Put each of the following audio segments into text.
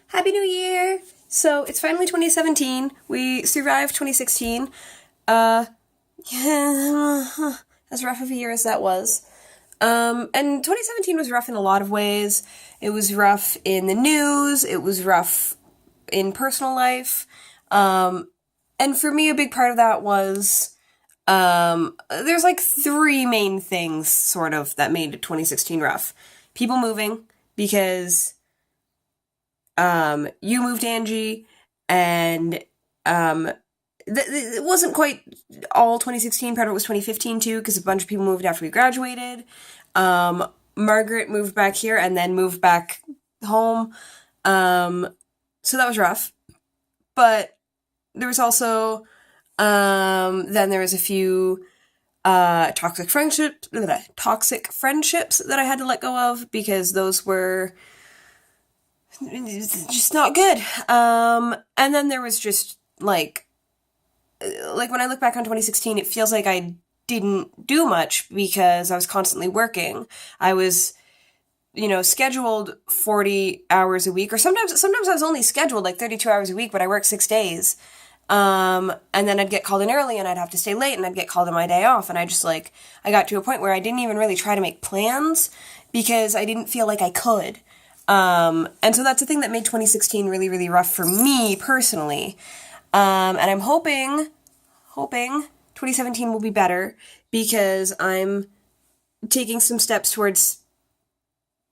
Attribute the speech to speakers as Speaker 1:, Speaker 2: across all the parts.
Speaker 1: Happy New Year! So, it's finally 2017. We survived 2016. Uh, as rough of a year as that was. And 2017 was rough in a lot of ways. It was rough in the news, it was rough in personal life. And for me, a big part of that was, there's like three main things, sort of, that made 2016 rough. People moving, because you moved, Angie, and it wasn't quite all 2016. Part of it was 2015 too, because a bunch of people moved after we graduated. Margaret moved back here and then moved back home. So that was rough. But there was also then there was a few toxic friendships that I had to let go of, because those were just not good. And then there was just like when I look back on 2016, it feels like I didn't do much because I was constantly working. I was, scheduled 40 hours a week, or sometimes I was only scheduled like 32 hours a week, but I worked 6 days. And then I'd get called in early and I'd have to stay late, and I'd get called on my day off, and I got to a point where I didn't even really try to make plans because I didn't feel like I could. And so that's the thing that made 2016 really, really rough for me personally. And I'm hoping 2017 will be better, because I'm taking some steps towards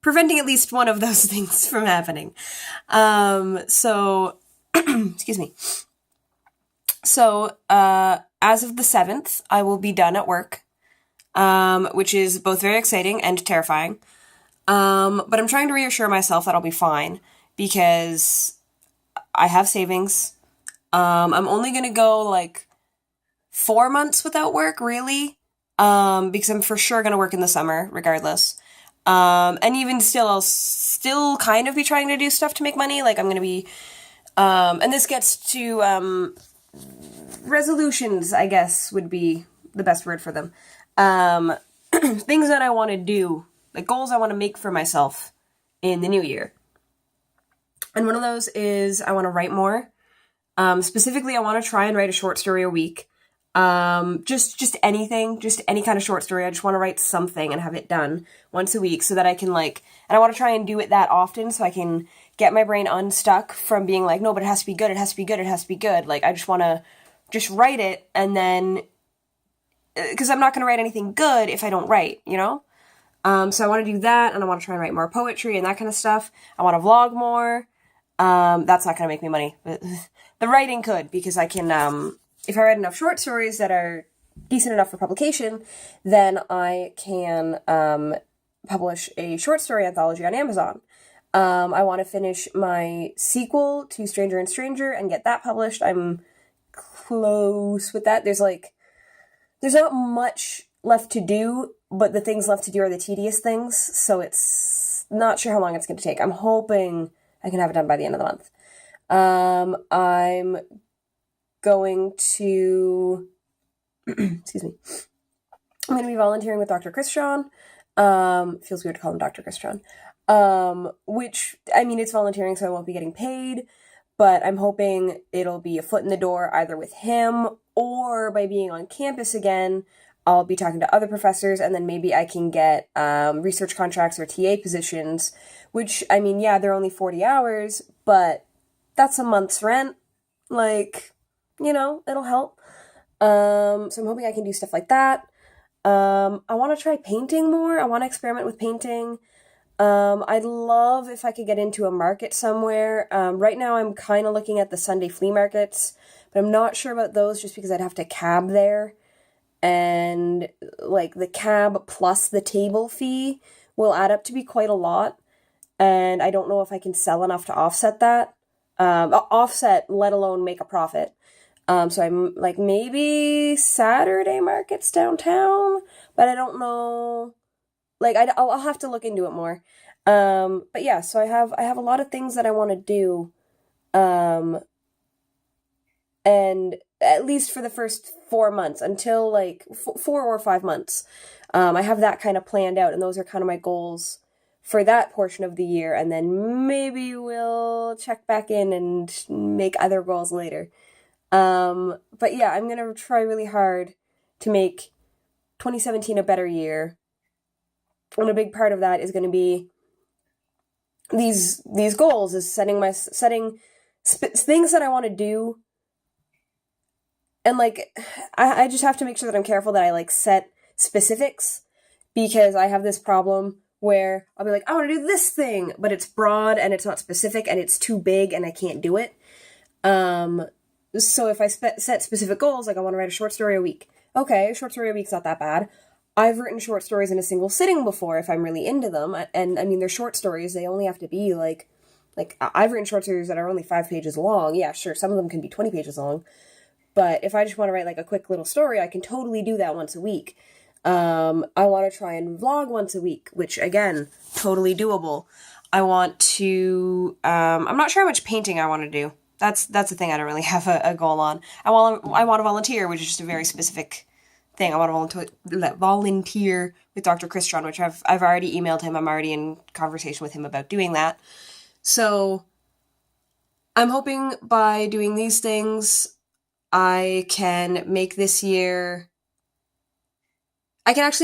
Speaker 1: preventing at least one of those things from happening. So, excuse me. So, as of the 7th, I will be done at work, which is both very exciting and terrifying. But I'm trying to reassure myself that I'll be fine, because I have savings. I'm only gonna go like 4 months without work, really, because I'm for sure gonna work in the summer, regardless. And even still, I'll still kind of be trying to do stuff to make money. Like, I'm gonna be, and this gets to, resolutions, I guess, would be the best word for them. Things that I want to do, like goals I want to make for myself in the new year. And one of those is I want to write more. Specifically, I want to try and write a short story a week. Just anything, just any kind of short story. I just want to write something and have it done once a week, so that I can and I want to try and do it that often so I can get my brain unstuck from being like, no, but it has to be good, it has to be good, it has to be good. Like, I just want to just write it, and then, because I'm not going to write anything good if I don't write, So I want to do that, and I want to try and write more poetry and that kind of stuff. I want to vlog more. That's not going to make me money. The writing could, because I can, if I write enough short stories that are decent enough for publication, then I can publish a short story anthology on Amazon. I want to finish my sequel to Stranger and Stranger and get that published. I'm close with that. There's not much left to do, but the things left to do are the tedious things, so it's not sure how long it's going to take. I'm hoping I can have it done by the end of the month. I'm going to, excuse me, I'm going to be volunteering with Dr. Christian. Feels weird to call him Dr. Christian. Which, I mean, it's volunteering, so I won't be getting paid, but I'm hoping it'll be a foot in the door either with him or by being on campus again. I'll be talking to other professors, and then maybe I can get research contracts or TA positions, which, I mean, yeah, they're only 40 hours, but that's a month's rent. It'll help. So I'm hoping I can do stuff like that. I want to try painting more. I want to experiment with painting. I'd love if I could get into a market somewhere. Right now I'm kind of looking at the Sunday flea markets, but I'm not sure about those just because I'd have to cab there. And the cab plus the table fee will add up to be quite a lot. And I don't know if I can sell enough to offset that. Let alone make a profit. So I'm maybe Saturday markets downtown, but I don't know. I'll have to look into it more. But yeah, so I have a lot of things that I want to do. And at least for the first 4 months, until 4 or 5 months, I have that kind of planned out, and those are kind of my goals for that portion of the year, and then maybe we'll check back in and make other goals later. But yeah, I'm gonna try really hard to make 2017 a better year. And a big part of that is going to be these goals, is setting things that I want to do. And like I just have to make sure that I'm careful that I like set specifics, because I have this problem where I'll be like, I want to do this thing, but it's broad and it's not specific and it's too big and I can't do it. So if I set specific goals, like I want to write a short story a week. Okay, a short story a week's not that bad. I've written short stories in a single sitting before if I'm really into them. And I mean, they're short stories. They only have to be like I've written short stories that are only 5 pages long. Yeah, sure, some of them can be 20 pages long. But if I just want to write like a quick little story, I can totally do that once a week. I want to try and vlog once a week, which again, totally doable. I want to, I'm not sure how much painting I want to do. That's the thing I don't really have a goal on. I want to volunteer, which is just a very specific thing. I want to volunteer with Dr. Christian, which I've already emailed him. I'm already in conversation with him about doing that. So I'm hoping by doing these things, I can actually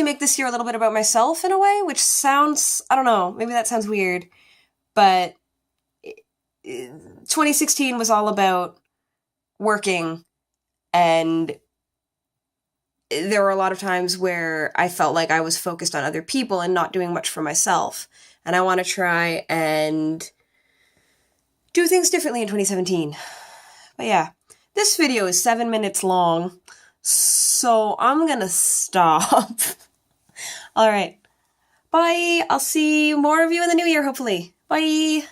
Speaker 1: make this year a little bit about myself in a way, which sounds, I don't know, maybe that sounds weird, but 2016 was all about working, and there were a lot of times where I felt like I was focused on other people and not doing much for myself. And I want to try and do things differently in 2017. But yeah, this video is 7 minutes long, so I'm gonna stop. All right. Bye. I'll see more of you in the new year, hopefully. Bye.